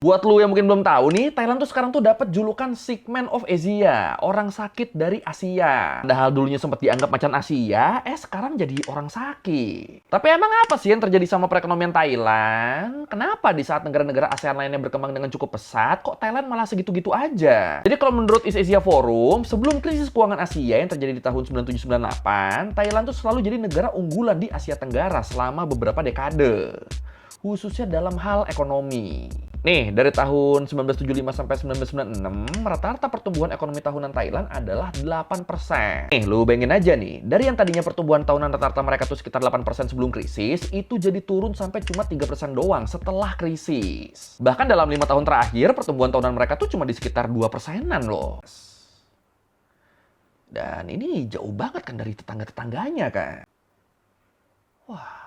Buat lu yang mungkin belum tahu nih, Thailand tuh sekarang tuh dapat julukan Sick Man of Asia, orang sakit dari Asia. Padahal dulunya sempat dianggap macan Asia, sekarang jadi orang sakit. Tapi emang apa sih yang terjadi sama perekonomian Thailand? Kenapa di saat negara-negara ASEAN lainnya berkembang dengan cukup pesat, kok Thailand malah segitu-gitu aja? Jadi kalau menurut East Asia Forum, sebelum krisis keuangan Asia yang terjadi di tahun 97-98, Thailand tuh selalu jadi negara unggulan di Asia Tenggara selama beberapa dekade, khususnya dalam hal ekonomi. Nih, dari tahun 1975 sampai 1996, rata-rata pertumbuhan ekonomi tahunan Thailand adalah 8%. Nih, lu bayangin aja nih, dari yang tadinya pertumbuhan tahunan rata-rata mereka tuh sekitar 8% sebelum krisis, itu jadi turun sampai cuma 3% doang setelah krisis. Bahkan dalam 5 tahun terakhir, pertumbuhan tahunan mereka tuh cuma di sekitar 2%-an loh. Dan ini jauh banget kan dari tetangga-tetangganya kan. Wah.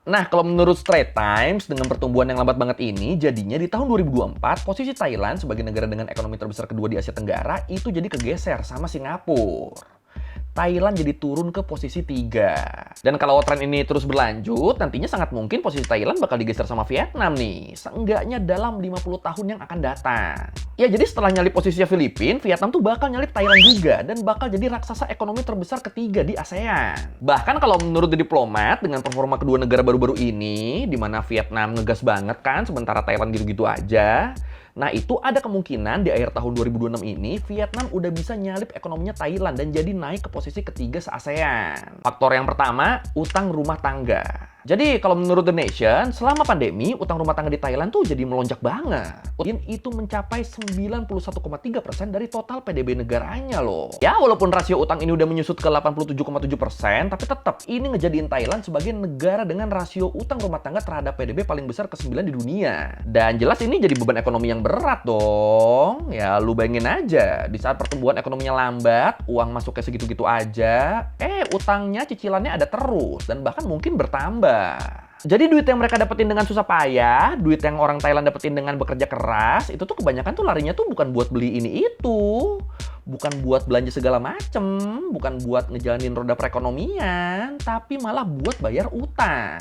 Nah, kalau menurut Straits Times, dengan pertumbuhan yang lambat banget ini, jadinya di tahun 2024, posisi Thailand sebagai negara dengan ekonomi terbesar kedua di Asia Tenggara itu jadi kegeser sama Singapura. Thailand jadi turun ke posisi 3. Dan kalau tren ini terus berlanjut, nantinya sangat mungkin posisi Thailand bakal digeser sama Vietnam nih. Seenggaknya dalam 50 tahun yang akan datang. Ya, jadi setelah nyalip posisinya Filipina, Vietnam tuh bakal nyalip Thailand juga. Dan bakal jadi raksasa ekonomi terbesar ketiga di ASEAN. Bahkan kalau menurut diplomat, dengan performa kedua negara baru-baru ini, di mana Vietnam ngegas banget kan, sementara Thailand gitu-gitu aja. Nah, itu ada kemungkinan di akhir tahun 2026 ini, Vietnam udah bisa nyalip ekonominya Thailand dan jadi naik ke posisi ketiga se-ASEAN. Faktor yang pertama, utang rumah tangga. Jadi, kalau menurut The Nation, selama pandemi, utang rumah tangga di Thailand tuh jadi melonjak banget. Itu mencapai 91,3% dari total PDB negaranya loh. Ya, walaupun rasio utang ini udah menyusut ke 87,7%, tapi tetap ini ngejadiin Thailand sebagai negara dengan rasio utang rumah tangga terhadap PDB paling besar ke-9 di dunia. Dan jelas ini jadi beban ekonomi yang berat dong. Ya, lu bayangin aja, di saat pertumbuhan ekonominya lambat, uang masuknya segitu-gitu aja, utangnya, cicilannya ada terus, dan bahkan mungkin bertambah. Jadi duit yang mereka dapetin dengan susah payah, duit yang orang Thailand dapetin dengan bekerja keras, itu tuh kebanyakan tuh larinya tuh bukan buat beli ini itu. Bukan buat belanja segala macem, bukan buat ngejalanin roda perekonomian, tapi malah buat bayar utang.